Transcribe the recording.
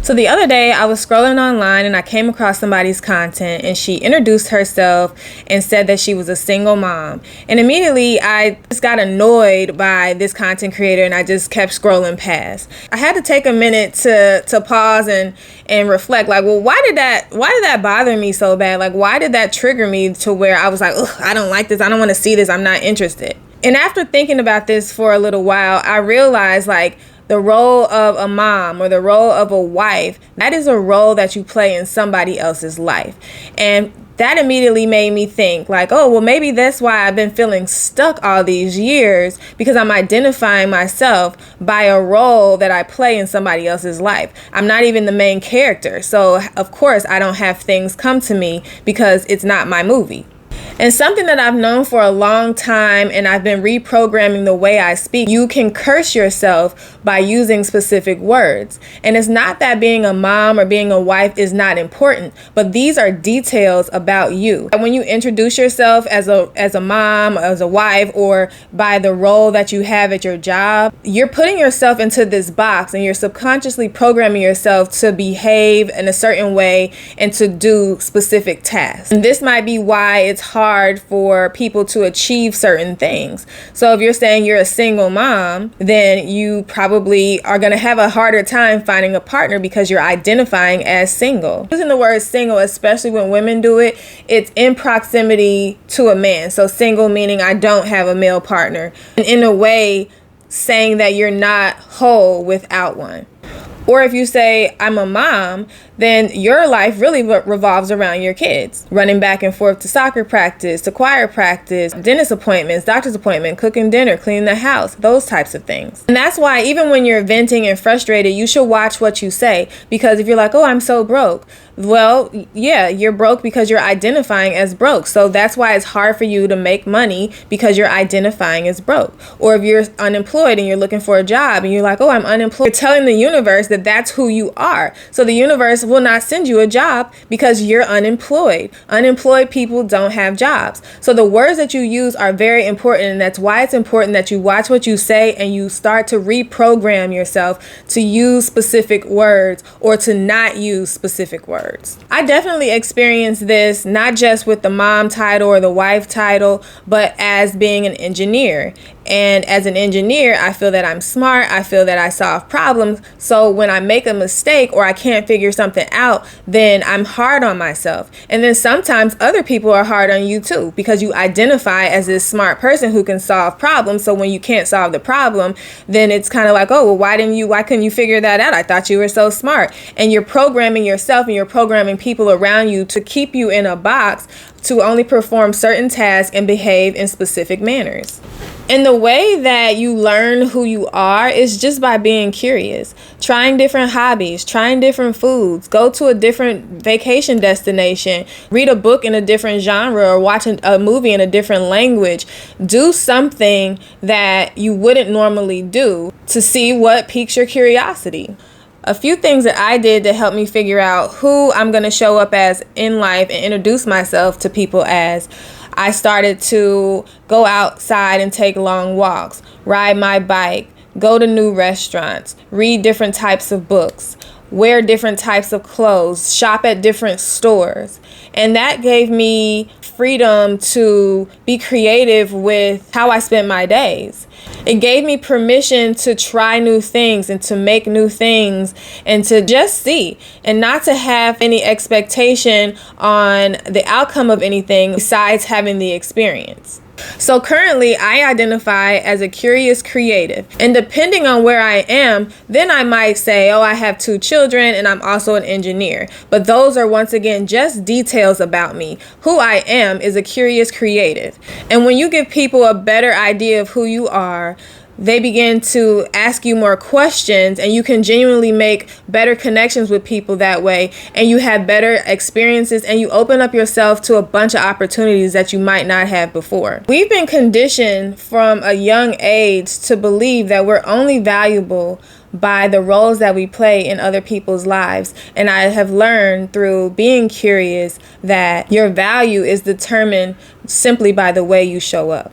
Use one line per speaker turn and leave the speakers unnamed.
So the other day I was scrolling online and I came across somebody's content, and she introduced herself and said that she was a single mom. And immediately I just got annoyed by this content creator, and I just kept scrolling past. I had to take a minute to pause and reflect, like, well, why did that bother me so bad? Like, why did that trigger me to where I was like, ugh, I don't like this. I don't want to see this. I'm not interested. And after thinking about this for a little while, I realized, like, the role of a mom or the role of a wife, that is a role that you play in somebody else's life. And that immediately made me think, like, oh, well, maybe that's why I've been feeling stuck all these years, because I'm identifying myself by a role that I play in somebody else's life. I'm not even the main character. So, of course, I don't have things come to me because it's not my movie. And something that I've known for a long time, and I've been reprogramming the way I speak, you can curse yourself by using specific words. And it's not that being a mom or being a wife is not important, but these are details about you. And when you introduce yourself as a mom, as a wife, or by the role that you have at your job, you're putting yourself into this box, and you're subconsciously programming yourself to behave in a certain way and to do specific tasks. And this might be why it's hard for people to achieve certain things. So if you're saying you're a single mom, then you probably are going to have a harder time finding a partner because you're identifying as single. Using the word single, especially when women do it, it's in proximity to a man. So single meaning I don't have a male partner. And in a way, saying that you're not whole without one. Or if you say, I'm a mom, then your life really revolves around your kids. Running back and forth to soccer practice, to choir practice, dentist appointments, doctor's appointment, cooking dinner, cleaning the house, those types of things. And that's why even when you're venting and frustrated, you should watch what you say. Because if you're like, oh, I'm so broke. Well, yeah, you're broke because you're identifying as broke. So that's why it's hard for you to make money, because you're identifying as broke. Or if you're unemployed and you're looking for a job and you're like, oh, I'm unemployed, you're telling the universe that that's who you are. So the universe will not send you a job because you're unemployed. Unemployed people don't have jobs. So the words that you use are very important, and that's why it's important that you watch what you say and you start to reprogram yourself to use specific words or to not use specific words. I definitely experienced this not just with the mom title or the wife title, but as being an engineer. And as an engineer, I feel that I'm smart. I feel that I solve problems. So when I make a mistake or I can't figure something out, then I'm hard on myself. And then sometimes other people are hard on you too, because you identify as this smart person who can solve problems. So when you can't solve the problem, then it's kind of like, oh, well, why couldn't you figure that out? I thought you were so smart. And you're programming yourself and you're programming people around you to keep you in a box to only perform certain tasks and behave in specific manners. And the way that you learn who you are is just by being curious, trying different hobbies, trying different foods, go to a different vacation destination, read a book in a different genre, or watch a movie in a different language. Do something that you wouldn't normally do to see what piques your curiosity. A few things that I did to help me figure out who I'm going to show up as in life and introduce myself to people as: I started to go outside and take long walks, ride my bike, go to new restaurants, read different types of books, wear different types of clothes, shop at different stores. And that gave me freedom to be creative with how I spent my days. It gave me permission to try new things and to make new things and to just see, and not to have any expectation on the outcome of anything besides having the experience. So currently I identify as a curious creative, and depending on where I am, then I might say, oh, I have 2 children and I'm also an engineer. But those are, once again, just details about me. Who I am is a curious creative. And when you give people a better idea of who you are, they begin to ask you more questions, and you can genuinely make better connections with people that way, and you have better experiences, and you open up yourself to a bunch of opportunities that you might not have before. We've been conditioned from a young age to believe that we're only valuable by the roles that we play in other people's lives. And I have learned through being curious that your value is determined simply by the way you show up.